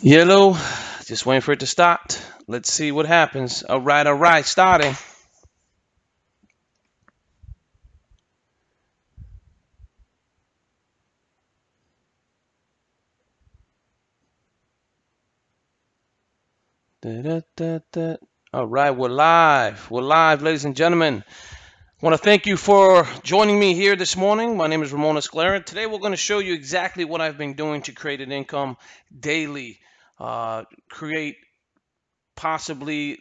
Yellow, just waiting for it to start. Let's see what happens. All right, starting. Da, da, da, da. All right, we're live. We're live, ladies and gentlemen. I want to thank you for joining me here this morning. My name is Ramon Escalera. Today, we're going to show you exactly what I've been doing to create an income daily. Create possibly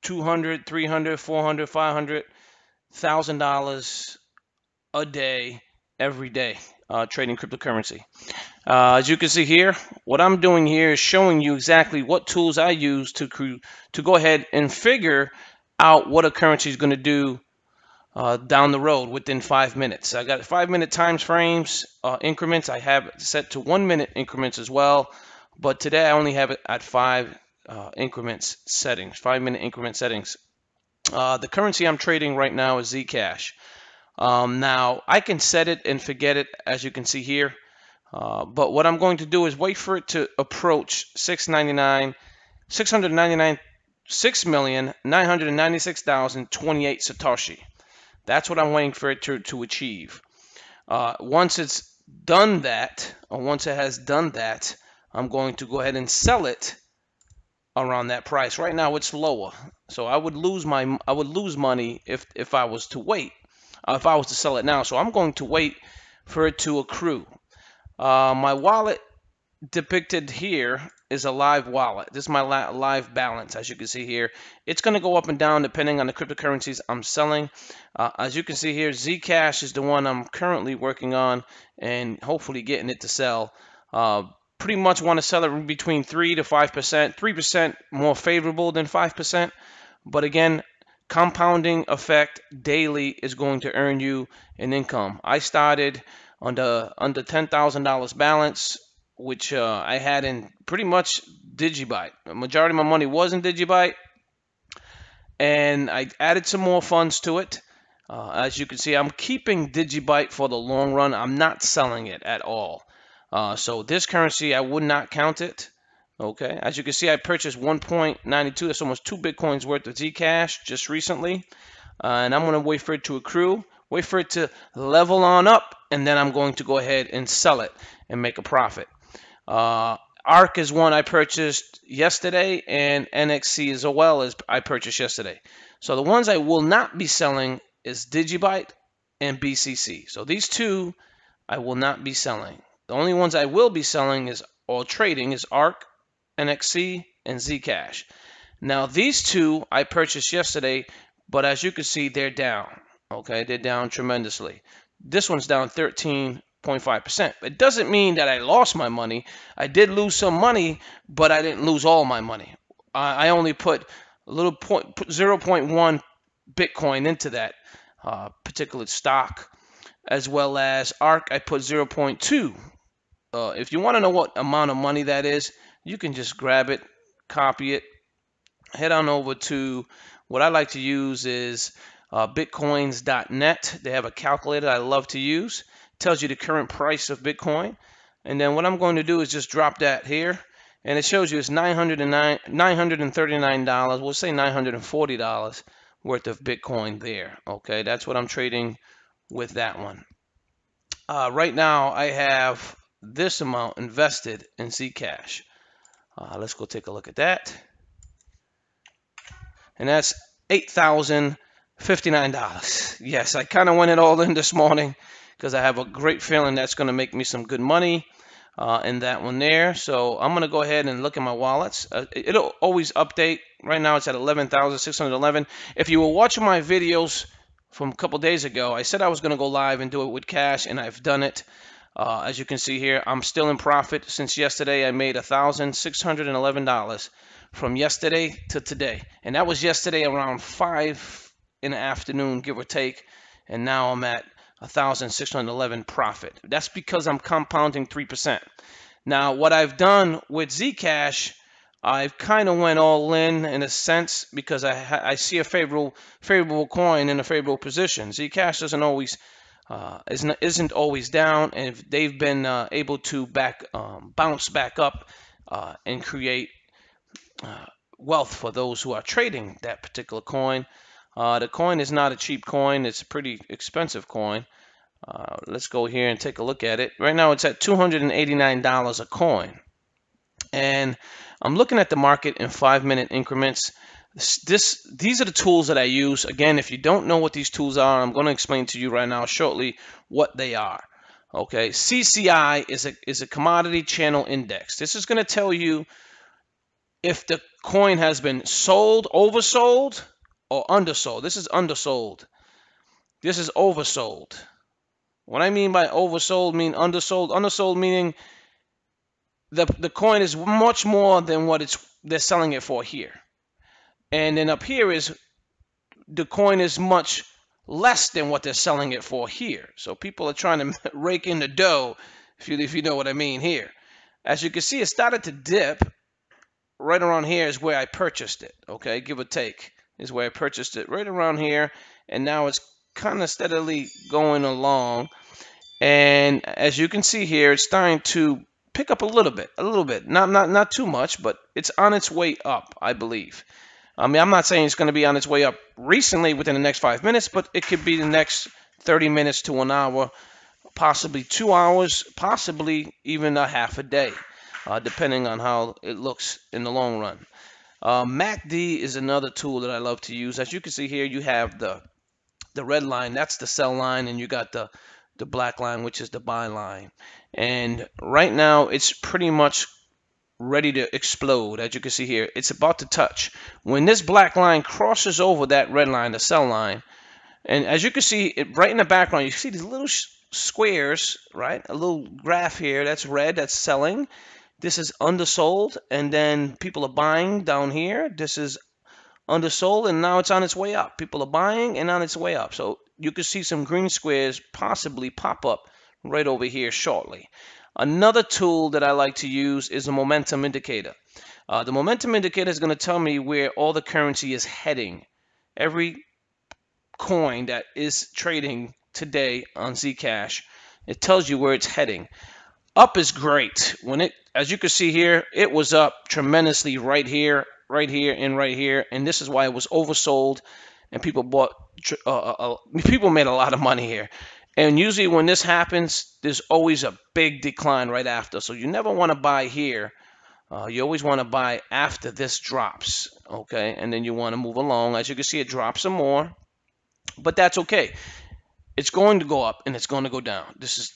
200, 300, 400, 500, $1,000 a day, every day, trading cryptocurrency. As you can see here, what I'm doing here is showing you exactly what tools I use to go ahead and figure out what a currency is going to do down the road within 5 minutes. I got 5 minute time frames, increments. I have it set to 1 minute increments as well, but today I only have it at five increments settings, 5 minute increment settings. The currency I'm trading right now is Zcash. Now I can set it and forget it, as you can see here. But what I'm going to do is wait for it to approach 699, 699, 6,996,028 Satoshi. That's what I'm waiting for it to achieve. Once it's done that, or once it has done that, I'm going to go ahead and sell it around that price. Right now it's lower, so I would lose money if I was to wait, if I was to sell it now. So I'm going to wait for it to accrue. My wallet depicted here is a live wallet. This is my live balance. As you can see here, it's going to go up and down depending on the cryptocurrencies I'm selling. As you can see here, Zcash is the one I'm currently working on and hopefully getting it to sell. Pretty much want to sell it between 3 to 5%. 3% more favorable than 5%. But again, compounding effect daily is going to earn you an income. I started under $10,000 balance, which I had in pretty much Digibyte. The majority of my money was in Digibyte, and I added some more funds to it. As you can see, I'm keeping Digibyte for the long run. I'm not selling it at all. So this currency, I would not count it. Okay, as you can see, I purchased 1.92. That's almost 2 Bitcoins worth of Zcash just recently. And I'm going to wait for it to accrue, wait for it to level on up, and then I'm going to go ahead and sell it and make a profit. ARC is one I purchased yesterday, and NXC as well as I purchased yesterday. So the ones I will not be selling is Digibyte and BCC. So these two I will not be selling. The only ones I will be selling is or trading is ARC, NXC, and Zcash. Now these two I purchased yesterday, but as you can see, they're down. Okay, they're down tremendously. This one's down 13.5%. It doesn't mean that I lost my money. I did lose some money, but I didn't lose all my money. I only put a little 0.1 Bitcoin into that particular stock, as well as ARC. I put 0.2. If you want to know what amount of money that is, you can just grab it, copy it, head on over to what I like to use is bitcoins.net. They have a calculator I love to use. It tells you the current price of Bitcoin. And then what I'm going to do is just drop that here. And it shows you it's $939. We'll say $940 worth of Bitcoin there. Okay, that's what I'm trading with that one. Right now, I have this amount invested in Zcash. Let's go take a look at that. And that's $8,059. Yes, I kind of went it all in this morning because I have a great feeling that's going to make me some good money in that one there. So I'm going to go ahead and look at my wallets. It'll always update. Right now it's at 11,611. If you were watching my videos from a couple days ago, I said I was going to go live and do it with cash, and I've done it. As you can see here, I'm still in profit. Since yesterday, I made $1,611 from yesterday to today. And that was yesterday around 5 in the afternoon, give or take. And now I'm at 1,611 profit. That's because I'm compounding 3%. Now, what I've done with Zcash, I've kind of went all in a sense because I see a favorable coin in a favorable position. Zcash doesn't always isn't always down, and if they've been able to bounce back up and create wealth for those who are trading that particular coin. The coin is not a cheap coin. It's a pretty expensive coin. Let's go here and take a look at it. Right now it's at $289 a coin. And I'm looking at the market in 5-minute increments. These are the tools that I use. Again, if you don't know what these tools are, I'm going to explain to you right now shortly what they are. Okay, CCI is a commodity channel index. This is going to tell you if the coin has been sold, oversold, or undersold. This is undersold. This is oversold. What I mean by oversold mean undersold. Undersold meaning the coin is much more than what they're selling it for here. And then up here is the coin is much less than what they're selling it for here. So people are trying to rake in the dough, if you know what I mean here. As you can see, it started to dip. Right around here is where I purchased it, okay, give or take, is where I purchased it, right around here, and now it's kind of steadily going along, and as you can see here, it's starting to pick up a little bit, not too much, but it's on its way up, I believe. I mean, I'm not saying it's going to be on its way up recently within the next 5 minutes, but it could be the next 30 minutes to an hour, possibly 2 hours, possibly even a half a day. Depending on how it looks in the long run. MACD is another tool that I love to use. As you can see here, you have the red line, that's the sell line, and you got the black line, which is the buy line. And right now, it's pretty much ready to explode. As you can see here, it's about to touch. When this black line crosses over that red line, the sell line, and as you can see, it right in the background, you see these little squares, right? A little graph here, that's red, that's selling. This is undersold, and then people are buying down here. This is undersold, and now it's on its way up. People are buying and on its way up. So you could see some green squares possibly pop up right over here shortly. Another tool that I like to use is a momentum indicator. The momentum indicator is going to tell me where all the currency is heading. Every coin that is trading today on Zcash, it tells you where it's heading. Up is great. As you can see here, it was up tremendously right here, and right here, and this is why it was oversold, and people people made a lot of money here. And usually when this happens, there's always a big decline right after. So you never want to buy here. You always want to buy after this drops, okay? And then you want to move along. As you can see, it drops some more, but that's okay. It's going to go up and it's going to go down. This is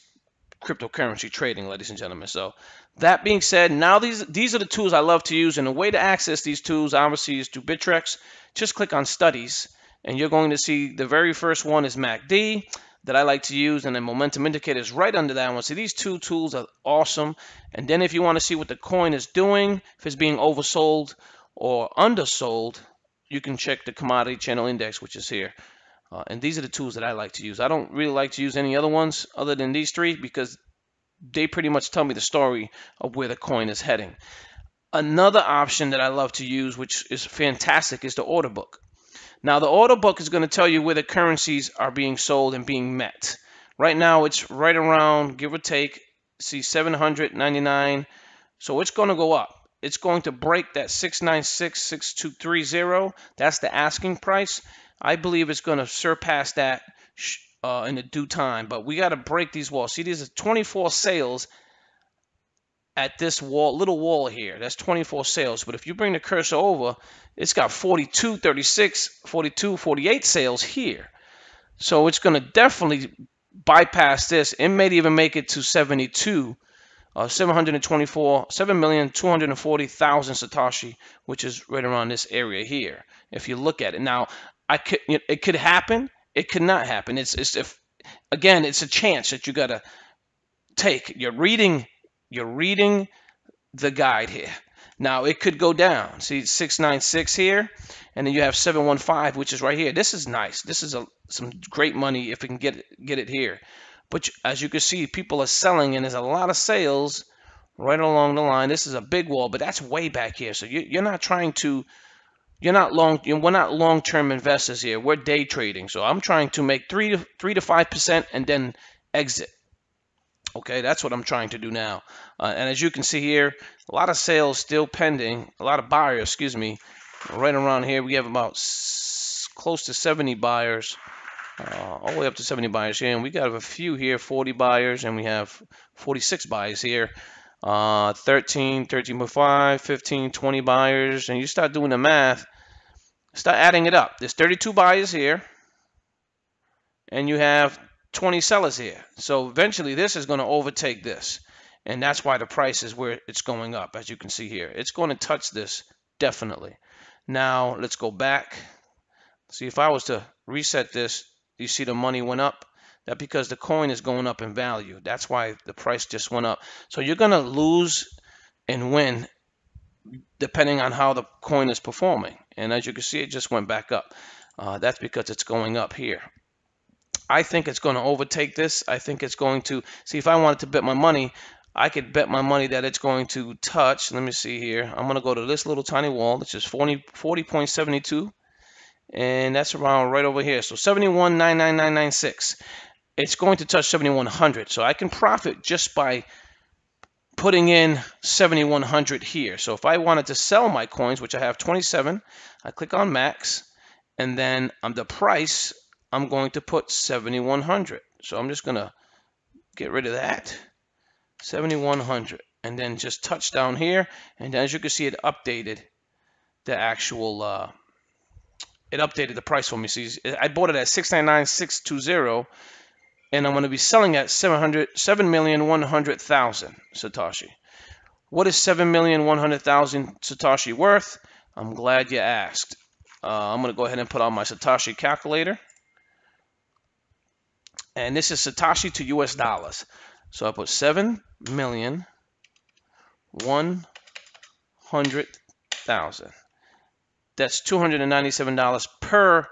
cryptocurrency trading, ladies and gentlemen. So that being said, now these are the tools I love to use, and the way to access these tools obviously is through Bittrex. Just click on studies and you're going to see the very first one is MACD that I like to use, and then momentum indicators right under that one. See, these two tools are awesome. And then if you want to see what the coin is doing, if it's being oversold or undersold, you can check the commodity channel index, which is here. And these are the tools that I like to use. I don't really like to use any other ones other than these three because they pretty much tell me the story of where the coin is heading. Another option that I love to use, which is fantastic, is the order book. Now, the order book is going to tell you where the currencies are being sold and being met. Right now, it's right around, give or take, see 799. So it's going to go up. It's going to break that 696.6230. That's the asking price. I believe it's going to surpass that in a due time, but we got to break these walls. See, these are 24 sales at this wall, little wall here. That's 24 sales, but if you bring the cursor over, it's got 42, 36, 42, 48 sales here. So it's going to definitely bypass this. It may even make it to 72. 7,240,000 Satoshi, which is right around this area here. If you look at it now, it could happen. It could not happen. Again, it's a chance that you gotta take. You're reading the guide here. Now it could go down. See 696 here, and then you have 715, which is right here. This is nice. This is some great money if we can get it here. But as you can see, people are selling, and there's a lot of sales right along the line. This is a big wall, but that's way back here. So you're not trying to. We're not long-term investors here. We're day trading. So I'm trying to make 3 to 5% and then exit. Okay, that's what I'm trying to do now. And as you can see here, a lot of sales still pending, a lot of buyers, excuse me. Right around here, we have about close to 70 buyers, all the way up to 70 buyers here. And we got a few here, 40 buyers, and we have 46 buyers here. 13, 13.5, 15, 20 buyers. And you start doing the math, start adding it up. There's 32 buyers here, and you have 20 sellers here. So eventually this is going to overtake this. And that's why the price is where it's going up, as you can see here. It's going to touch this, definitely. Now, let's go back. See, if I was to reset this, you see the money went up. That's because the coin is going up in value. That's why the price just went up. So you're going to lose and win depending on how the coin is performing. And as you can see, it just went back up. That's because it's going up here. I think it's going to overtake this. I think it's going to, see, if I wanted to bet my money, I could bet my money that it's going to touch. Let me see here. I'm going to go to this little tiny wall, which is 40.72. And that's around right over here. So 71.99996. It's going to touch 7100. So I can profit just by putting in 7100 here. So if I wanted to sell my coins, which I have 27, I click on max, and then the price, I'm going to put 7100. So I'm just going to get rid of that, 7100, and then just touch down here. And as you can see, it updated the actual, it updated the price for me. See, I bought it at 699,620, and I'm going to be selling at 7,100,000 Satoshi. What is 7,100,000 Satoshi worth? I'm glad you asked. I'm going to go ahead and put on my Satoshi calculator. And this is Satoshi to US dollars. So I put 7,100,000. That's $297 per.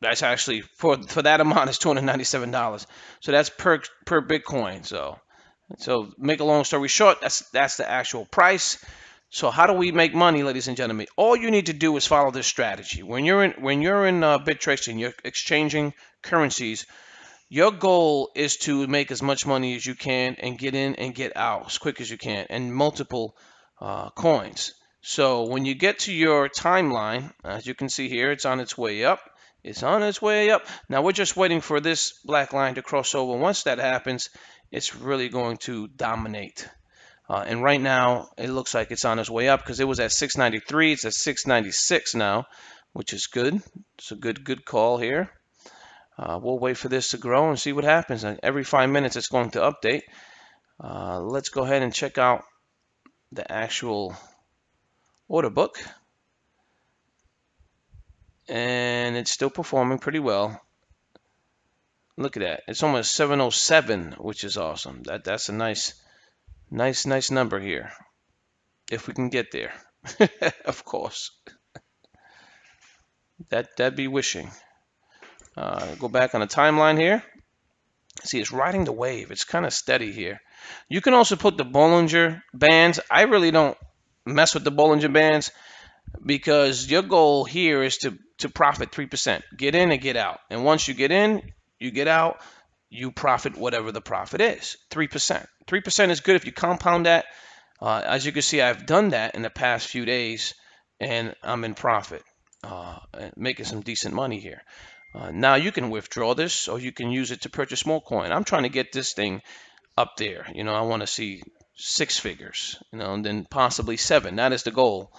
That's actually for that amount is $297. So that's per Bitcoin. So make a long story short, that's the actual price. So how do we make money, ladies and gentlemen? All you need to do is follow this strategy. When you're in Bittrex and you're exchanging currencies, your goal is to make as much money as you can and get in and get out as quick as you can, and multiple coins. So when you get to your timeline, as you can see here, it's on its way up. It's on its way up. Now we're just waiting for this black line to cross over. Once that happens, it's really going to dominate. And right now, it looks like it's on its way up because it was at 693. It's at 696 now, which is good. It's a good call here. We'll wait for this to grow and see what happens. And every 5 minutes, it's going to update. Let's go ahead and check out the actual order book. And it's still performing pretty well. Look at that. It's almost 707, which is awesome. That's a nice number here. If we can get there. Of course. That'd be wishing. Go back on the timeline here. See, it's riding the wave. It's kind of steady here. You can also put the Bollinger Bands. I really don't mess with the Bollinger Bands because your goal here is to profit 3%. Get in and get out. And once you get in, you get out, you profit whatever the profit is, 3%. 3% is good if you compound that. As you can see, I've done that in the past few days, and I'm in profit, making some decent money here. Now you can withdraw this, or you can use it to purchase more coin. I'm trying to get this thing up there. You know, I want to see 6 figures, you know, and then possibly 7. That is the goal.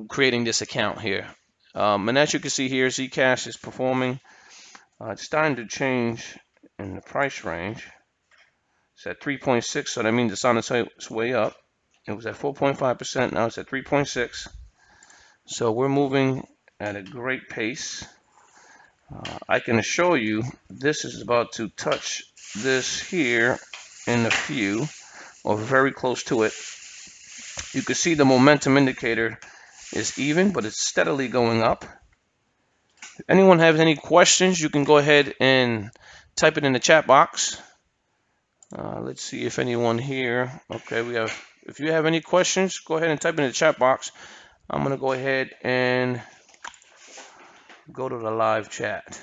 Creating this account here. And as you can see here, Zcash is performing. It's starting to change in the price range. It's at 3.6, so that means it's on its way up. It was at 4.5%, now it's at 3.6. So we're moving at a great pace. I can assure you this is about to touch this here in a few, or very close to it. You can see the momentum indicator is even, but it's steadily going up. If anyone has any questions, you can go ahead and type it in the chat box. Let's see if anyone here. Okay, we have. If you have any questions, go ahead and type in the chat box. I'm gonna go ahead and go to the live chat.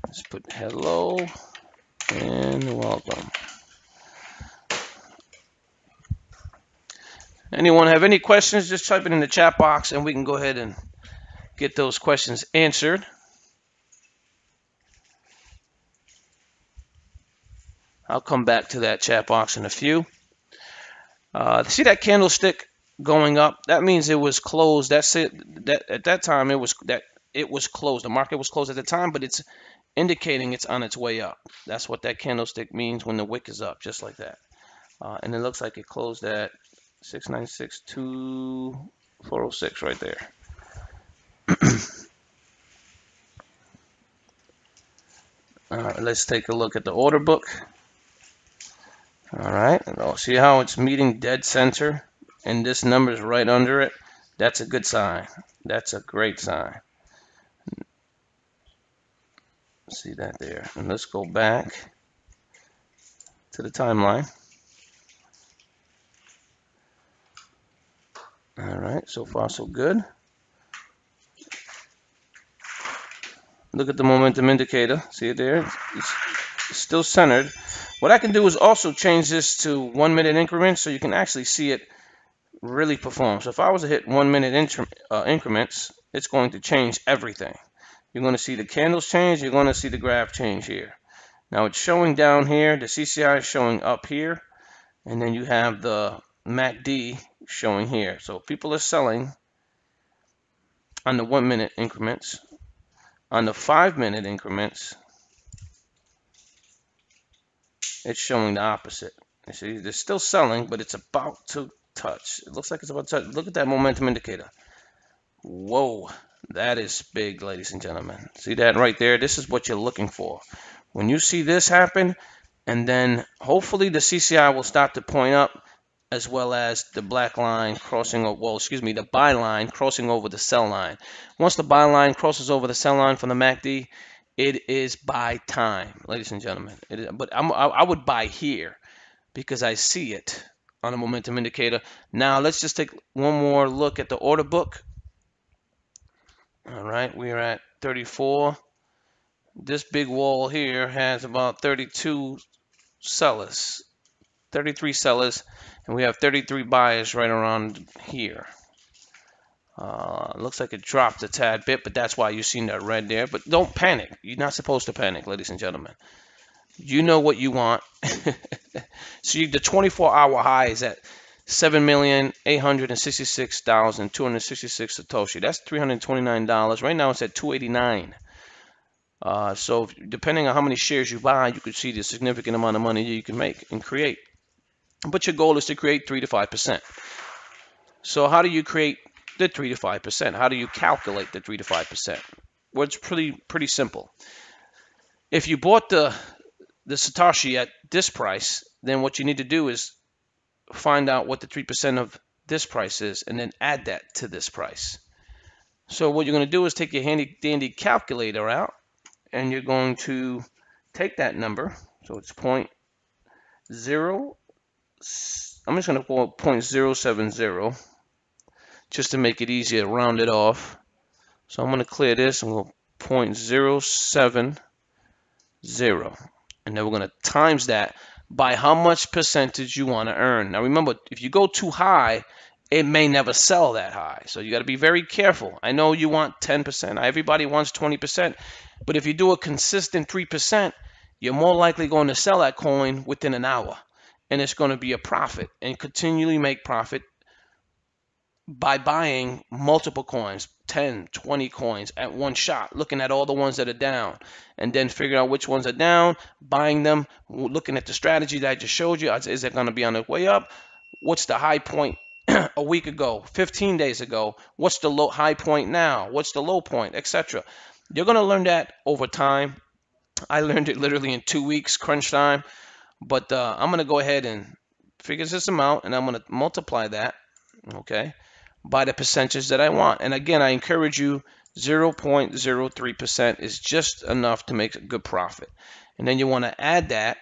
Let's put hello and welcome. Anyone have any questions? Just type it in the chat box and we can go ahead and get those questions answered. I'll come back to that chat box in a few. See that candlestick going up? That means it was closed. That's it. That at that time it was closed. The market was closed at the time, but it's indicating it's on its way up. That's what that candlestick means when the wick is up, just like that. And it looks like it closed at 696.2406 right there. Let's take a look at the order book. All right, and see how it's meeting dead center, and this number is right under it. That's a good sign. That's a great sign. See that there. And let's go back to the timeline. All right, so far so good. Look at the momentum indicator. See it there? It's still centered. What I can do is also change this to 1 minute increments so you can actually see it really perform. So if I was to hit 1 minute increments, it's going to change everything. You're going to see the candles change. You're going to see the graph change here. Now it's showing down here. The CCI is showing up here. And then you have the MACD showing here. So people are selling on the 1 minute increments. On the 5 minute increments, it's showing the opposite. You see, they're still selling, but it's about to touch. It looks like it's about to touch. Look at that momentum indicator. Whoa, that is big, ladies and gentlemen. See that right there? This is what you're looking for. When you see this happen, and then hopefully the CCI will start to point up, as well as the black line crossing, the buy line crossing over the sell line. Once the buy line crosses over the sell line from the MACD, it is buy time, ladies and gentlemen. But I would buy here because I see it on a momentum indicator. Now let's just take one more look at the order book. All right, we're at 34. This big wall here has about 32 sellers, 33 sellers, and we have 33 buyers right around here. Looks like it dropped a tad bit, but that's why you've seen that red there. But don't panic. You're not supposed to panic, ladies and gentlemen. You know what you want. See, the 24-hour high is at 7,866,266 Satoshi. That's $329. Right now it's at $289. So depending on how many shares you buy, you could see the significant amount of money you can make and create. But your goal is to create 3 to 5%. So how do you create the 3 to 5%? How do you calculate the 3 to 5%? Well, it's pretty simple. If you bought the Satoshi at this price, then what you need to do is find out what the 3% of this price is and then add that to this price. So what you're going to do is take your handy dandy calculator out and you're going to take that number. So it's 0.0. I'm just going to call it 0.070 just to make it easier, round it off. So I'm going to clear this and we'll 0.070. And then we're going to times that by how much percentage you want to earn. Now remember, if you go too high, it may never sell that high. So you got to be very careful. I know you want 10%. Everybody wants 20%. But if you do a consistent 3%, you're more likely going to sell that coin within an hour. And it's going to be a profit and continually make profit by buying multiple coins, 10, 20 coins at one shot, looking at all the ones that are down, and then figuring out which ones are down, buying them, looking at the strategy that I just showed you. Is it going to be on the way up? What's the high point a week ago, 15 days ago? What's the low high point now? What's the low point, etc.? You're going to learn that over time. I learned it literally in 2 weeks, crunch time. But I'm going to go ahead and figure this amount, and I'm going to multiply that, okay, by the percentage that I want. And again, I encourage you, 0.03% is just enough to make a good profit. And then you want to add that.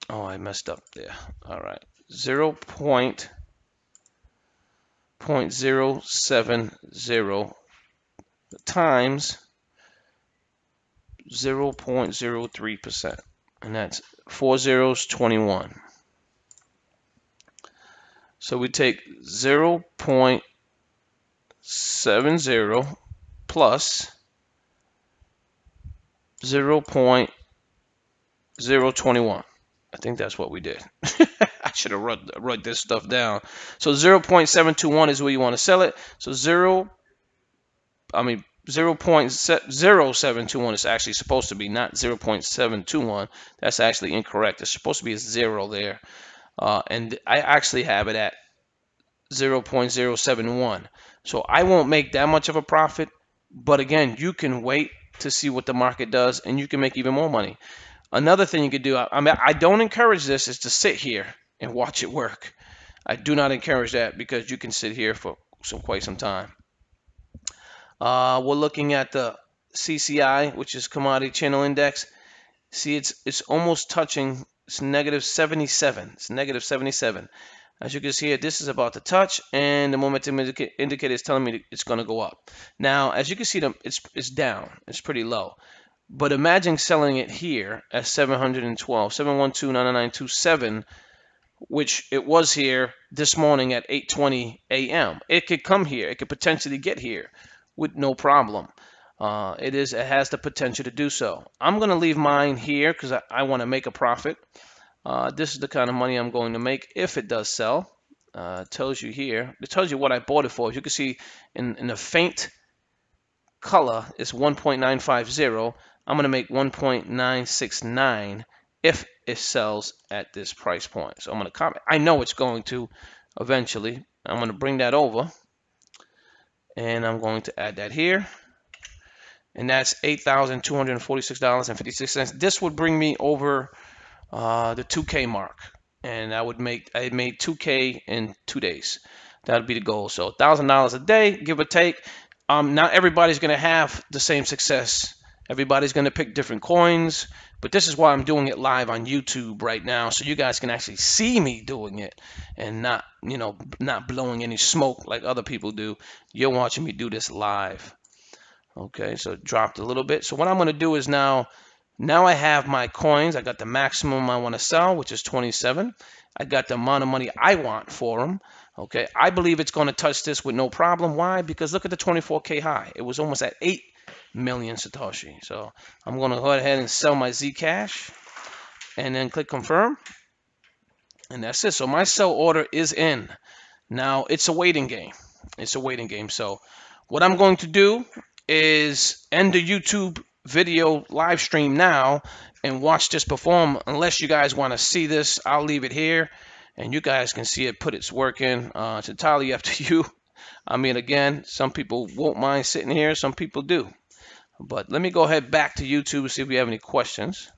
Oh, I messed up there. All right. 0.070 times 0.03%. And that's 4 zeros, 21. So we take 0.70 plus 0.021. I think that's what we did. I should have wrote this stuff down. So 0.721 is where you want to sell it. So 0.0721 is actually supposed to be not 0.721. That's actually incorrect. It's supposed to be a 0 there. And I actually have it at 0.071. So I won't make that much of a profit. But again, you can wait to see what the market does, and you can make even more money. Another thing you could do, I don't encourage this, is to sit here and watch it work. I do not encourage that because you can sit here for quite some time. We're looking at the CCI, which is Commodity Channel Index. See, it's almost touching. It's negative 77. It's negative 77. As you can see here, this is about to touch, and the momentum indicator is telling me it's going to go up. Now, as you can see, it's down. It's pretty low. But imagine selling it here at 712, 712.9927, which it was here this morning at 8:20 a.m. It could come here. It could potentially get here with no problem. It has the potential to do so. I'm going to leave mine here because I want to make a profit. This is the kind of money I'm going to make if it does sell. It tells you here. It tells you what I bought it for. As you can see in the faint color, it's 1.950. I'm going to make 1.969 if it sells at this price point. So I'm going to comment. I know it's going to eventually. I'm going to bring that over, and I'm going to add that here. And that's $8,246.56. This would bring me over the 2K mark, and I made 2K in 2 days. That would be the goal. So $1,000 a day, give or take. Not everybody's going to have the same success. Everybody's going to pick different coins, but this is why I'm doing it live on YouTube right now, so you guys can actually see me doing it and not blowing any smoke like other people do. You're watching me do this live. Okay, so it dropped a little bit. So what I'm going to do is now I have my coins. I got the maximum I want to sell, which is 27. I got the amount of money I want for them. Okay, I believe it's going to touch this with no problem. Why? Because look at the 24K high. It was almost at 8 million Satoshi. So I'm going to go ahead and sell my Zcash and then click confirm. And that's it. So my sell order is in. Now it's a waiting game. It's a waiting game. So what I'm going to do is end the YouTube video live stream now and watch this perform. Unless you guys want to see this, I'll leave it here and you guys can see it put its work in. It's entirely up to you. I mean, again, some people won't mind sitting here, some people do. But let me go ahead back to YouTube and see if we have any questions.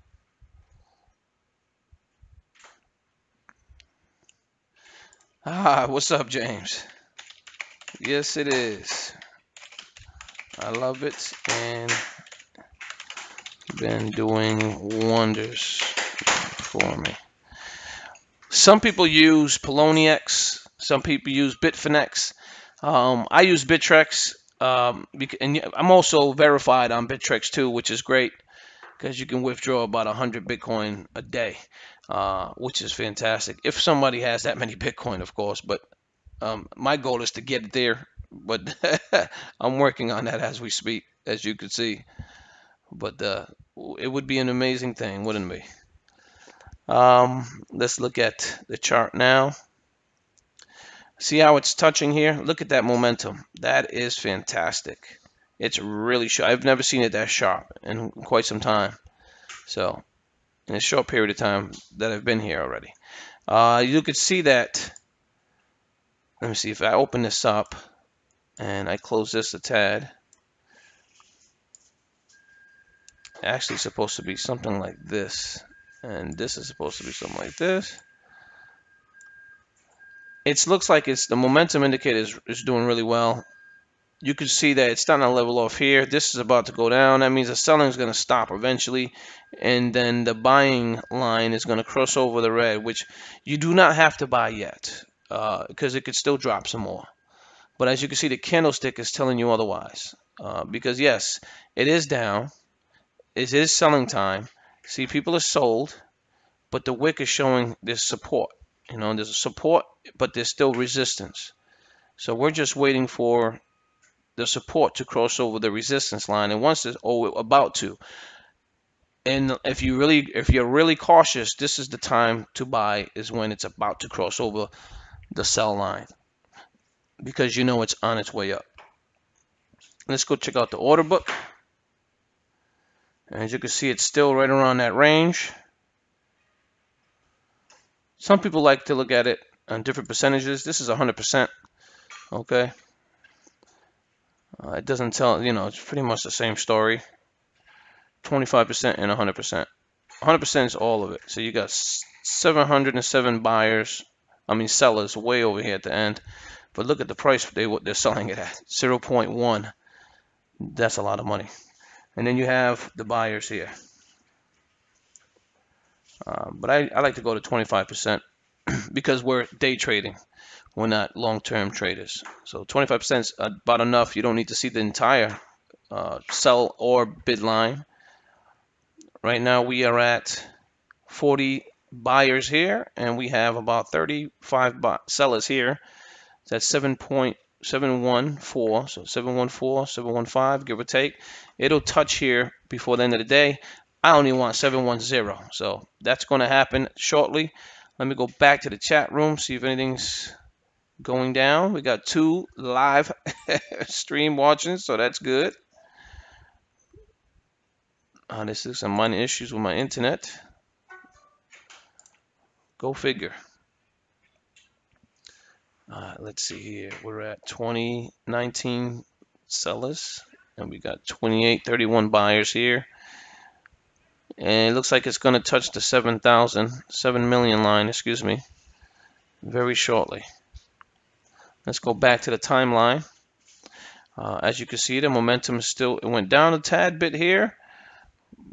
What's up, James? Yes, it is. I love it, and been doing wonders for me. Some people use Poloniex. Some people use Bitfinex. I use Bittrex, and I'm also verified on Bittrex too, which is great because you can withdraw about 100 Bitcoin a day, which is fantastic. If somebody has that many Bitcoin, of course, but my goal is to get it there. But I'm working on that as we speak, as you can see. But it would be an amazing thing, wouldn't it be? Let's look at the chart now. See how it's touching here? Look at that momentum. That is fantastic. It's really sharp. I've never seen it that sharp in quite some time. So, in a short period of time that I've been here already. You could see that. Let me see if I open this up and I close this a tad. Actually supposed to be something like this, and this is supposed to be something like this. It looks like the momentum indicator is doing really well. You can see that it's starting to level off here. This is about to go down. That means the selling is going to stop eventually, and then the buying line is going to cross over the red, which you do not have to buy yet because it could still drop some more. But as you can see, the candlestick is telling you otherwise because yes, it is down. it is selling time. See, people are sold, but the wick is showing this support. You know, there's a support, but there's still resistance. So we're just waiting for the support to cross over the resistance line, and once it's about to, and if you're really cautious, this is the time to buy, is when it's about to cross over the sell line, because you know it's on its way up. Let's go check out the order book. As you can see, it's still right around that range. Some people like to look at it on different percentages. This is 100%. Okay. It doesn't tell, it's pretty much the same story. 25% and 100%. 100% is all of it. So you got 707 buyers, sellers way over here at the end. But look at the price they're selling it at, 0.1. That's a lot of money. And then you have the buyers here. But I like to go to 25% because we're day trading. We're not long-term traders. So 25% is about enough. You don't need to see the entire sell or bid line. Right now we are at 40 buyers here, and we have about 35 sellers here. That's 7.714, so 714, 715, give or take. It'll touch here before the end of the day. I only want 710, so that's going to happen shortly. Let me go back to the chat room, see if anything's going down. We got 2 live stream watching, so that's good. This is some minor issues with my internet. Go figure. Let's see here. We're at 2019 sellers, and we got 2831 buyers here. And it looks like it's going to touch the 7 million line, excuse me, very shortly. Let's go back to the timeline. As you can see, the momentum is still, it went down a tad bit here,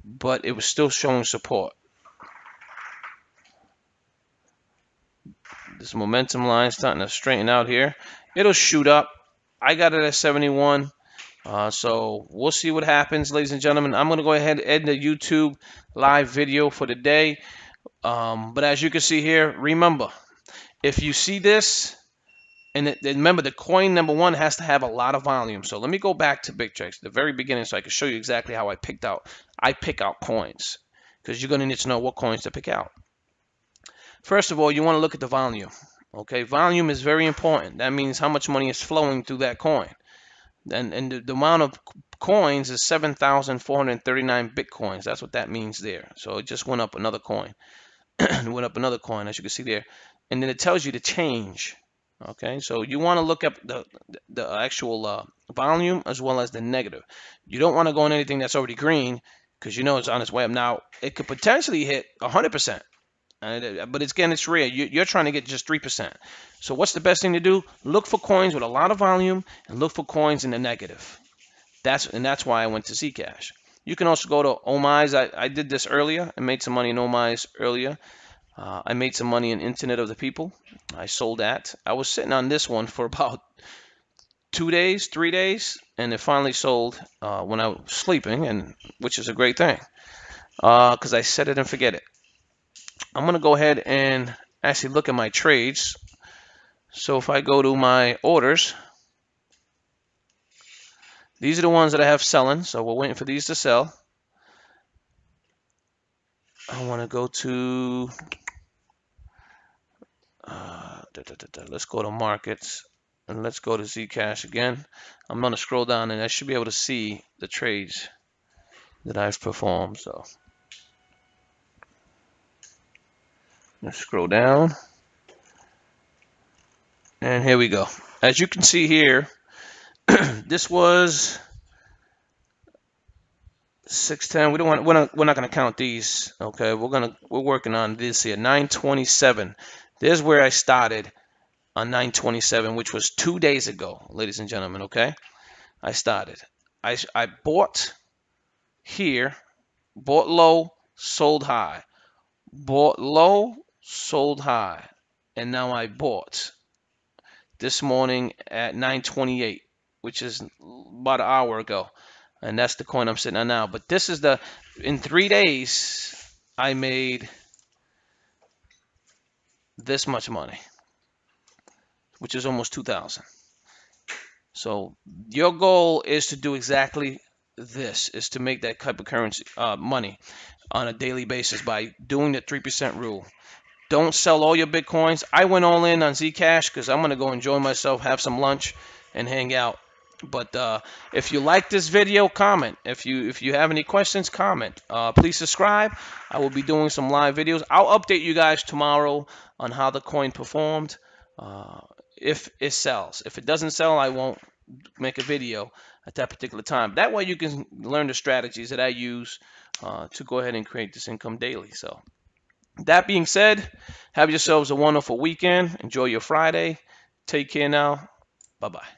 but it was still showing support. This momentum line is starting to straighten out here. It'll shoot up. I got it at 71. So we'll see what happens, ladies and gentlemen. I'm going to go ahead and end the YouTube live video for the day. But as you can see here, remember, if you see this, and remember, the coin number one has to have a lot of volume. So let me go back to Big Tricks, the very beginning, so I can show you exactly how I pick out coins, because you're going to need to know what coins to pick out. First of all, you want to look at the volume. Okay, volume is very important. That means how much money is flowing through that coin. And the amount of coins is 7,439 Bitcoins. That's what that means there. So it just went up another coin. It went up another coin, as you can see there. And then it tells you to change. Okay, so you want to look up the actual volume as well as the negative. You don't want to go on anything that's already green, because you know it's on its way up. Now, it could potentially hit 100%. But it's rare. You're trying to get just 3%. So what's the best thing to do? Look for coins with a lot of volume and look for coins in the negative. That's why I went to Zcash. You can also go to OMIs. I did this earlier. I made some money in OMIs earlier. I made some money in Internet of the People. I sold that. I was sitting on this one for about 2 days, 3 days, and it finally sold when I was sleeping, and which is a great thing, because I set it and forget it. I'm going to go ahead and actually look at my trades. So if I go to my orders, these are the ones that I have selling. So we're waiting for these to sell. I want to go to, let's go to markets, and let's go to Zcash again. I'm going to scroll down, and I should be able to see the trades that I've performed. So let's scroll down. And here we go. As you can see here, this was 610. We're not gonna count these. Okay, we're working on this here. 927. There's where I started on 927, which was 2 days ago, ladies and gentlemen. Okay, I started. I bought here, bought low, sold high, bought low, sold high, and now I bought this morning at 928, which is about an hour ago. and that's the coin I'm sitting on now. But this is the, in 3 days, I made this much money, which is almost 2,000. So your goal is to do exactly this, is to make that type of currency money on a daily basis by doing the 3% rule. Don't sell all your Bitcoins. I went all in on Zcash because I'm going to go enjoy myself, have some lunch, and hang out. But if you like this video, comment. If you have any questions, comment. Please subscribe. I will be doing some live videos. I'll update you guys tomorrow on how the coin performed. Uh, if it sells. If it doesn't sell, I won't make a video at that particular time. That way you can learn the strategies that I use to go ahead and create this income daily. So that being said, have yourselves a wonderful weekend. Enjoy your Friday. Take care now. Bye-bye.